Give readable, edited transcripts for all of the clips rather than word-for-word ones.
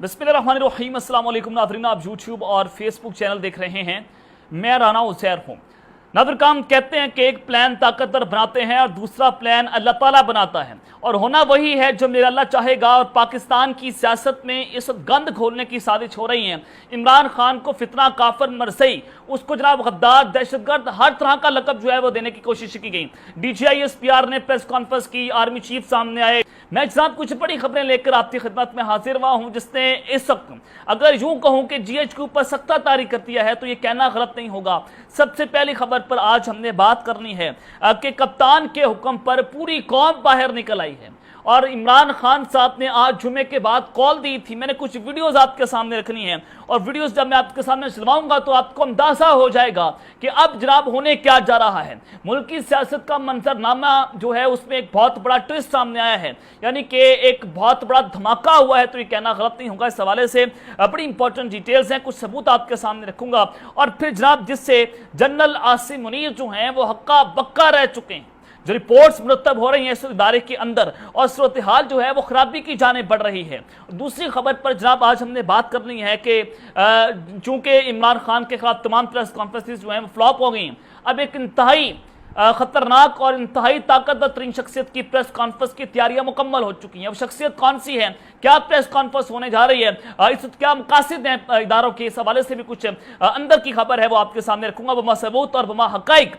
बिस्मिल्लाहिर्रहमानिर्रहीम। अस्सलाम वालेकुम नाज़रीन, आप यूट्यूब और फेसबुक चैनल देख रहे हैं। मैं राना उज़ैर हूँ। नाज़रीन, कहते हैं कि एक प्लान ताकतवर बनाते हैं और दूसरा प्लान अल्लाह ताला बनाता है, और होना वही है जो मेरा अल्लाह चाहेगा। और पाकिस्तान की सियासत में इस गंद खोलने की साजिश हो रही है। इमरान खान को फितना, काफिर, मरसई, उसको जनाब गद्दार, दहशतगर्द, हर तरह का लकब जो है वो देने की कोशिश की गई। DGI SPR ने प्रेस कॉन्फ्रेंस की, आर्मी चीफ सामने आए। मैं जनाब कुछ बड़ी खबरें लेकर आपकी खिदमत में हाजिर हुआ हूं, जिसने इस वक्त अगर यूं कहूं कि GH के ऊपर सख्ता तारी कर दिया है तो ये कहना गलत नहीं होगा। सबसे पहली खबर पर आज हमने बात करनी है कि कप्तान के हुक्म पर पूरी कौम बाहर निकल आई है। और इमरान खान साहब ने आज जुमे के बाद कॉल दी थी। मैंने कुछ वीडियोस आपके सामने रखनी है, और वीडियोस जब मैं आपके सामने चलवाऊंगा तो आपको अंदाजा हो जाएगा कि अब जनाब होने क्या जा रहा है। मुल्क की सियासत का मंजरनामा जो है उसमें एक बहुत बड़ा ट्विस्ट सामने आया है, यानी कि एक बहुत बड़ा धमाका हुआ है, तो ये कहना गलत नहीं होगा। इस हवाले से बड़ी इंपॉर्टेंट डिटेल्स हैं, कुछ सबूत आपके सामने रखूंगा। और फिर जनाब जिससे जनरल आसिम मुनीर जो हैं वो हक्का बक्का रह चुके हैं, जो रिपोर्ट्स मुरतब हो रही हैं इस इदारे के अंदर, और सूरत हाल जो है वो खराबी की जाने बढ़ रही है। दूसरी खबर पर जनाब आज हमने बात करनी है कि चूंकि इमरान खान के खिलाफ तमाम प्रेस कॉन्फ्रेंसेस जो हैं वो फ्लॉप हो गई हैं, अब एक इंतहाई खतरनाक और इंतहाई ताकतवर तरीन शख्सियत की प्रेस कॉन्फ्रेंस की तैयारियां मुकम्मल हो चुकी हैं। वो शख्सियत कौन सी है, क्या प्रेस कॉन्फ्रेंस होने जा रही है, इस क्या मकासद हैं इदारों के, इस हवाले से भी कुछ अंदर की खबर है वो आपके सामने रखूंगा। बमा सबूत और बमा हकाइक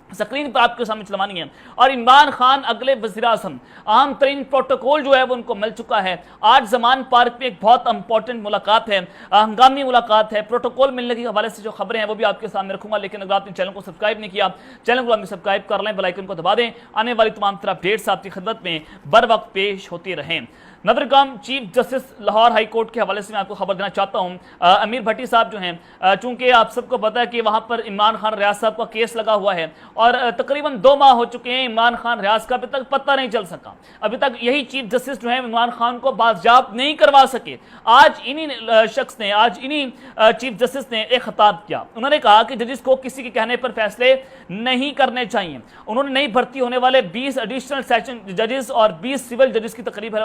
स्क्रीन पर आपके सामने चलवानी है। और इमरान खान अगले वज़ीर-ए-आज़म, अहम तरीन प्रोटोकॉल जो है वो उनको मिल चुका है। आज जमान पार्क में एक बहुत इंपॉर्टेंट मुलाकात है, हंगामी मुलाकात है। प्रोटोकॉल मिलने के हवाले से जो खबरें हैं वो भी आपके सामने रखूंगा। लेकिन अगर आपने चैनल को सब्सक्राइब नहीं किया, चैनल को सब्सक्राइब कर लें, बेल आइकन को दबा दें। आने वाली तमाम तरह अपडेट्स आपकी खिदमत में बर वक्त पेश होती रहें। नदरगाम chief justice Lahore high court के हवाले से मैं आपको खबर देना चाहता हूं। अमीर भट्टी साहब जो हैं, चूंकि आप सबको पता है कि वहां पर इमरान खान रियाज साहब का केस लगा हुआ है, और तकरीबन 2 माह हो चुके हैं इमरान खान रियाज का अभी तक पता नहीं चल सका। अभी तक यही चीफ जस्टिस जो है इमरान खान को बाजियाब नहीं करवा सके। आज इन्हीं शख्स ने, आज इन्हीं चीफ जस्टिस ने एक खिताब किया। उन्होंने कहा कि जजिस को किसी के कहने पर फैसले नहीं करने चाहिए। उन्होंने नई भर्ती होने वाले 20 एडिशनल सेशन जजेस और 20 सिविल जजेस की तकरीब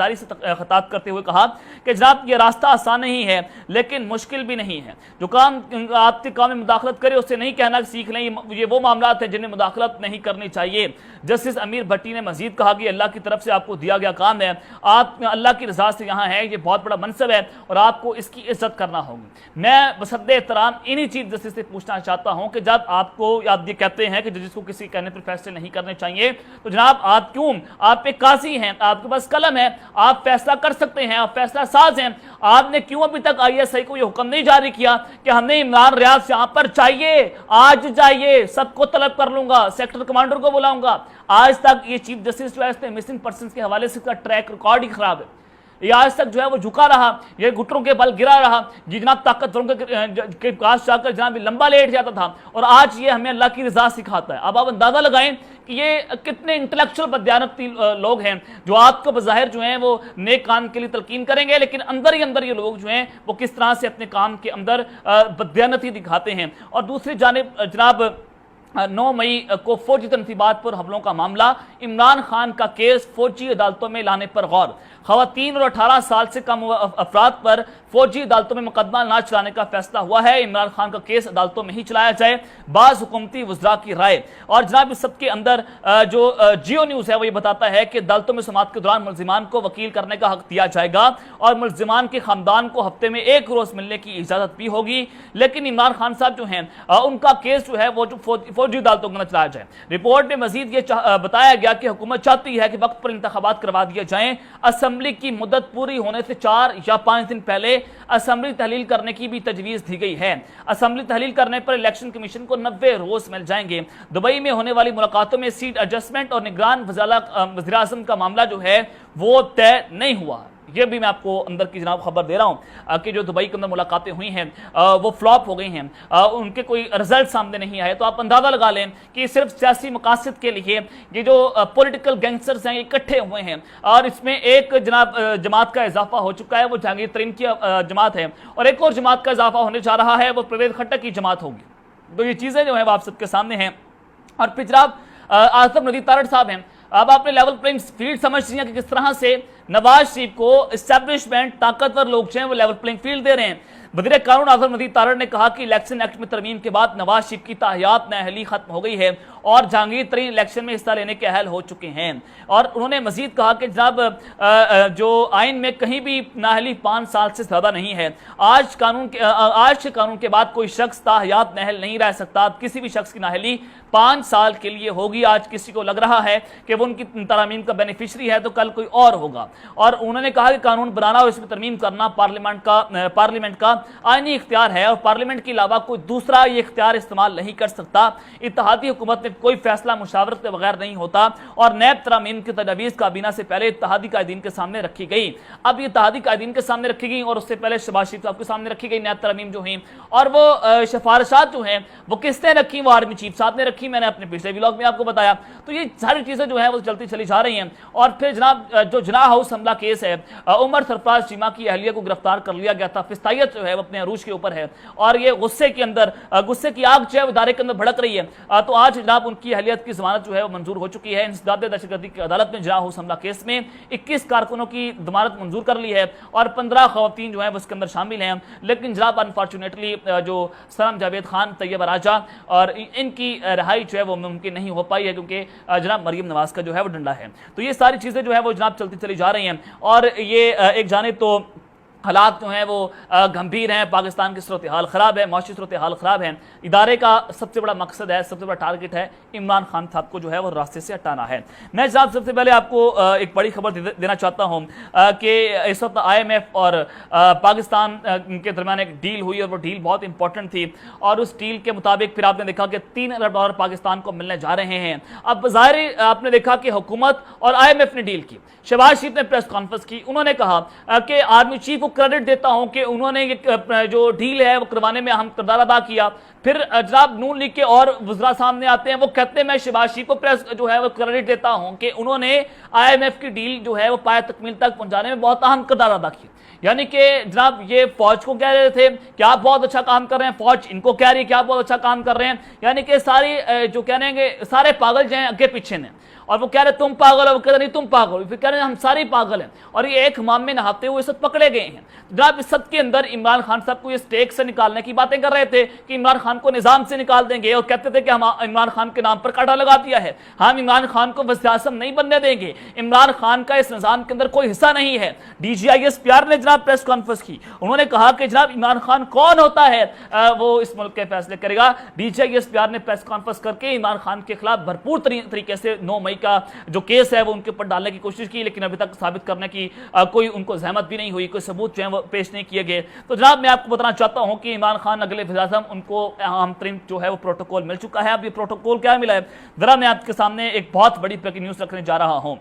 से खिताब करते हुए कहा कि जनाब ये रास्ता आसान नहीं है लेकिन मुश्किल भी नहीं है। जो काम आपके काम में मुदाखलत करे उससे नहीं कहना कि सीख लें, ये वो मामलात हैं जिन्हें मुदाखलत नहीं करनी चाहिए। जस्टिस अमीर भट्टी ने मजीद कहा कि अल्लाह की तरफ से आपको दिया गया काम है, आप अल्लाह की रजा से यहाँ है, ये बहुत बड़ा मनसब है और आपको इसकी इज्जत करना होगी। मैं बसद्दे एहतराम इन्हीं चीफ जस्टिस से पूछना चाहता हूँ कि जब आपको आप ये कहते हैं कि जजिस को किसी कहने पर फैसले नहीं करने चाहिए, तो जनाब आप क्यों, आप एक काजी हैं, आपके पास कलम है, आप फैसला कर सकते हैं, आप फैसला साज हैं, आपने क्यों अभी तक ISI को यह हुक्म नहीं जारी किया कि हमें इमरान रियाज यहां पर चाहिए, आज जाइए, सबको तलब कर लूंगा, सेक्टर कमांडर को बुलाऊंगा। आज तक ये चीफ जस्टिस जो है मिसिंग पर्सन के हवाले से इसका ट्रैक रिकॉर्ड ही खराब है। ये आज तक जो है वो झुका रहा, ये घुटनों के बल गिरा रहा, जनाब ताकतवरों के पास जाकर जनाब लंबा लेट जाता था, और आज ये हमें अल्लाह की रजा सिखाता है। अब आप अंदाजा लगाएं कि ये कितने इंटेलेक्चुअल बदयानती लोग हैं जो आपको बज़ाहिर जो हैं वो नेक काम के लिए तलकीन करेंगे, लेकिन अंदर ही अंदर ये लोग जो हैं वो किस तरह से अपने काम के अंदर बदयानती दिखाते हैं। और दूसरी जानिब जनाब 9 मई को फौजी तनसीबात पर हमलों का मामला, इमरान खान का केस फौजी अदालतों में लाने पर गौर। खवातीन और 18 साल से कम अफराद पर फौजी अदालतों में मुकदमा न चलाने का फैसला हुआ है। इमरान खान का केस अदालतों में ही चलाया जाए, बाज़ हुकूमती वज़रा की राय। और जनाब इस सबके अंदर जो जियो न्यूज़ है वो ये बताता है कि अदालतों में समाअत के दौरान मुलजिमान को वकील करने का हक दिया जाएगा, और मुलजिमान के खानदान को हफ्ते में 1 रोज़ मिलने की इजाज़त भी होगी। लेकिन इमरान खान साहब जो हैं उनका केस जो है वो जो फौजी अदालतों को न चलाया जाए। रिपोर्ट में मजीद ये बताया गया कि हुकूमत चाहती है कि वक्त पर इंतखाबात करवा दिए जाएं। असेंबली की मुद्दत पूरी होने से 4 या 5 दिन पहले असेंबली तहलील करने की भी तजवीज़ दी गई है। असेंबली तहलील करने पर इलेक्शन कमीशन को 90 रोज मिल जाएंगे। दुबई में होने वाली मुलाकातों में सीट एडजस्टमेंट और निगरान वज़ीर-ए-आज़म का मामला जो है वो तय नहीं हुआ। ये भी मैं आपको अंदर की जनाब खबर दे रहा हूँ कि जो दुबई के अंदर मुलाकातें हुई हैं वो फ्लॉप हो गई हैं, उनके कोई रिजल्ट सामने नहीं आए। तो आप अंदाज़ा लगा लें कि सिर्फ सियासी मकासद के लिए ये जो पॉलिटिकल गैंगस्टर्स हैं इकट्ठे हुए हैं, और इसमें एक जनाब जमात का इजाफा हो चुका है, वो जहांगीर तरीन की जमात है, और एक और जमात का इजाफा होने जा रहा है, वो परवेज खट्टर की जमात होगी। तो ये चीज़ें जो है वो आप सबके सामने हैं। और फिर जनाब आसिफ नदी तारड़ साहब हैं, अब आपने लेवल प्लेइंग फील्ड समझ लिया कि किस तरह से नवाज शरीफ को इस्टेब्लिशमेंट ताकतवर लोग जो हैं वो लेवल प्लेइंग फील्ड दे रहे हैं। वज़ीर कानून आज़म नज़ीर तारड़ ने कहा कि इलेक्शन एक्ट में तरमीम के बाद नवाज शरीफ की ताहियात नाअहली खत्म हो गई है और जहांगीर तरीन इलेक्शन में हिस्सा लेने के अहल हो चुके हैं। और उन्होंने मजीद कहा कि जनाब जो आइन में कहीं भी नाअहली 5 साल से ज्यादा नहीं है। आज के कानून के बाद कोई शख्स ताहियात नाअहल नहीं रह सकता। किसी भी शख्स की नाअहली 5 साल के लिए होगी। आज किसी को लग रहा है कि वो उनकी तरमीम का बेनिफिशरी है तो कल कोई और होगा। और उन्होंने कहा कि कानून बनाना और इसमें तरमीम करना पार्लियामेंट का आईनी इख्तियार है और पार्लियामेंट के अलावा कोई दूसरा ये इख्तियार इस्तेमाल नहीं कर सकता। इत्तेहादी हुकूमत में कोई फैसला मुशावरत के बगैर नहीं होता और नैब तरामीम की तजवीज़ काबीना से पहले इत्तेहादी कायदीन के सामने रखी गई। अब ये इत्तेहादी कायदीन के सामने रखी गई और उससे पहले शहबाज शरीफ साहब के सामने रखी गई नैब तरामीम जो हैं, और वो सिफारिशात जो हैं वो किसने रखी? वो आर्मी चीफ साहब ने रखी। मैंने अपने पिछले व्लॉग में आपको बताया। तो ये सारी चीजें जो है वो चलती चली जा रही हैं। और फिर जनाब जो जिनाह हाउस हमला केस है, उमर सरफराज चीमा की अहलिया को गिरफ्तार कर लिया गया था। फिस्तायत जो है वो अपने अरूज के ऊपर है और ये गुस्से की आग जो है इदारे के अंदर भड़क रही है। तो आज जनाब उनकी अहलियत की जमानत जो है वो मंजूर हो चुकी है। इंसदाद दहशतगर्दी की अदालत ने जिनाह हाउस हमला केस में 21 कारकुनों की जमानत मंजूर कर ली है और 15 खवातीन जो है वो इसके अंदर शामिल हैं। लेकिन जनाब अनफॉर्चुनेटली जो सलाम जावेद खान, तैयब राजा और इनकी रिहाई जो है वो मुमकिन नहीं हो पाई है क्योंकि जनाब मरियम नवाज का जो है वो डंडा है। तो ये सारी चीजें जो है वो जनाब चलती चली जा रही हैं और ये एक जानिब तो हालात जो हैं वो गंभीर हैं। पाकिस्तान की सूरत हाल ख़राब है, माशी सूरत हाल ख़राब है। इदारे का सबसे बड़ा मकसद है, सबसे बड़ा टारगेट है इमरान खान साहब को जो है वो रास्ते से हटाना है। मैं जनाब सबसे पहले आपको एक बड़ी खबर देना चाहता हूँ कि इस वक्त IMF और पाकिस्तान के दरमियान एक डील हुई और वो डील बहुत इंपॉर्टेंट थी और उस डील के मुताबिक फिर आपने देखा कि $3 अरब पाकिस्तान को मिलने जा रहे हैं। अब ज़ाहिर आपने देखा कि हुकूमत और IMF ने डील की। शहबाज शरीफ ने प्रेस कॉन्फ्रेंस की, उन्होंने कहा कि आर्मी चीफ को क्रेडिट देता हूं कि उन्होंने जो डील है वो करवाने में अहम किरदार अदा किया। फिर जनाब नून लीग के और वज़रा सामने आते हैं, वो कहते हैं मैं शहबाज शरीफ को प्रेस जो है वो क्रेडिट देता हूं कि उन्होंने IMF की डील जो है वो पाया तकमील तक पहुंचाने में बहुत अहम किरदार अदा किया। यानी कि जनाब ये फौज को कह रहे थे कि आप बहुत अच्छा काम कर रहे हैं, फौज इनको कह रही है कि आप बहुत अच्छा काम कर रहे हैं। यानी कि सारी जो कह रहे हैं सारे पागल जो हैं अगे पीछे ने, और वो कह रहे तुम पागल हो, वो कह रहे नहीं तुम पागल हो, फिर कह रहे हैं हम सारे पागल हैं। और ये एक हमाम में नहाते हुए सब पकड़े गए हैं। जनाब इस सब के अंदर इमरान खान साहब को ये स्टेक से निकालने की बातें कर रहे थे कि इमरान खान को निजाम से निकाल देंगे और कहते थे कि हम इमरान खान के नाम पर काटा लगा दिया है, हम इमरान खान को वज़ीर-ए-आज़म नहीं बनने देंगे, इमरान खान का इस निजाम के अंदर कोई हिस्सा नहीं है। DGISPR ने जनाब प्रेस कॉन्फ्रेंस की, उन्होंने कहा कि जनाब इमरान खान कौन होता है वो इस मुल्क के फैसले करेगा। DGISPR ने प्रेस कॉन्फ्रेंस करके इमरान खान के खिलाफ भरपूर तरीके से 9 मई का जो केस है वो उनके ऊपर डालने की कोशिश की, लेकिन अभी तक साबित करने की कोई उनको जहमत भी नहीं हुई, कोई सबूत जो है वो पेश नहीं किए गए। तो जनाब मैं आपको बताना चाहता हूं कि इमरान खान अगले वज़ीर-ए-आज़म उनको अहम तरीन जो है वो प्रोटोकॉल मिल चुका है। अब ये प्रोटोकॉल क्या मिला है, जरा मैं आपके सामने एक बहुत बड़ी ब्रेकिंग न्यूज रखने जा रहा हूं।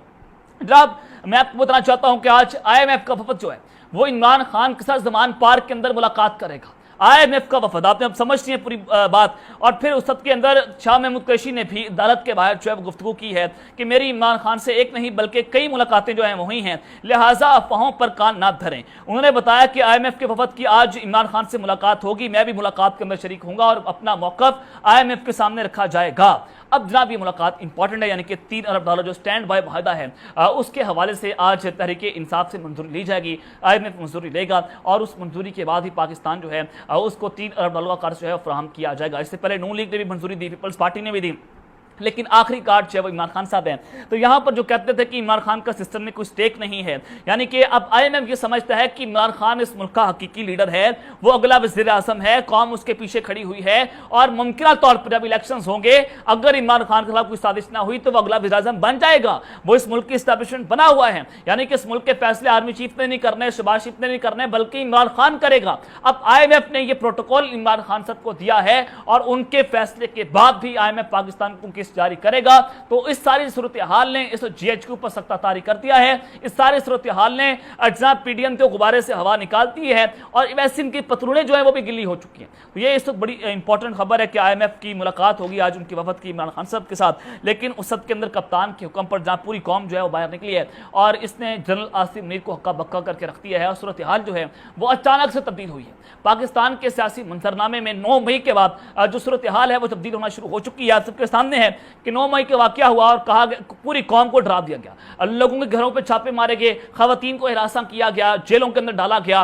जनाब मैं आपको बताना चाहता हूं कि आज IMF का वफद जो है वो इमरान खान के साथ ज़मान पार्क के अंदर मुलाकात करेगा। IMF का वफद, आपने अब समझती है पूरी बात। और फिर उस सब के अंदर शाह महमूद कुरैशी ने भी अदालत के बाहर जो है गुफ्तगू की है कि मेरी इमरान खान से एक नहीं बल्कि कई मुलाकातें जो हैं वो हुई हैं, लिहाजा अफवाहों पर कान ना धरें। उन्होंने बताया कि IMF के वफद की आज इमरान खान से मुलाकात होगी, मैं भी मुलाकात के अंदर शरीक होऊंगा और अपना मौक़िफ़ IMF के सामने रखा जाएगा। अब जनाब ये मुलाकात इंपॉर्टेंट है, यानी कि $3 अरब जो स्टैंड बाय माहिदा है उसके हवाले से आज तहरीक इंसाफ से मंजूरी ली जाएगी, IMF मंजूरी लेगा और उस मंजूरी के बाद ही पाकिस्तान जो है उसको $3 अरब का कर्ज जो है फराहम किया जाएगा। इससे पहले नून लीग ने भी मंजूरी दी, पीपल्स पार्टी ने भी दी, लेकिन आखिरी कार्ड जो है वो इमरान खान साहब हैं। तो यहां पर जो कहते थे कि इमरान खान का सिस्टम में कोई स्टेक नहीं है, यानी कि अब IMF ये समझता है कि इमरान खान इस मुल्क का हकीकी लीडर है, वो अगला वज़ीर-ए-आज़म है, कौम उसके पीछे खड़ी हुई है और मुमकिन तौर पर जब इलेक्शंस होंगे अगर इमरान खान के खिलाफ कोई साजिश ना हुई तो वो अगला वज़ीर-ए-आज़म बन जाएगा। वो इस मुल्क की एस्टैब्लिशमेंट बना हुआ है, यानी कि इस मुल्क के फैसले आर्मी चीफ ने नहीं करने, शहबाज शरीफ ने नहीं करने, बल्कि इमरान खान करेगा। अब IMF ने यह प्रोटोकॉल इमरान खान साहब को दिया है और उनके फैसले के बाद भी IMF पाकिस्तान को किस जारी करेगा। तो इस सारी सूरत हाल ने इस GHQ पर सख्त तारी कर दिया है। इस सारी सूरत हाल ने जनाब PDM के गुब्बारे से हवा निकालती है और वैसे इनकी पतलूनें जो है वो भी गिली हो चुकी हैं। तो ये इस वक्त बड़ी इंपॉर्टेंट खबर है कि IMF की मुलाकात होगी आज उनकी वफद की इमरान खान साहब के साथ, लेकिन उस सब के अंदर कप्तान के हुक्म पर जहां पूरी कौम जो है वो बाहर निकली है और इसने जनरल आसिफ मुनीर को हक्का बक्का करके रख दिया है और सूरत हाल जो है वो अचानक से तब्दील हुई है। पाकिस्तान के सियासी मंजरनामे में 9 मई के बाद जो सूरत हाल है वो तब्दील होना शुरू हो चुकी है। सबके सामने है कि 9 मई के वाकया हुआ और कहा गया, पूरी कौम को डरा दिया गया, लोगों के घरों पर छापे मारे गए, खवातीन को हिरासा किया गया, जेलों के अंदर डाला गया।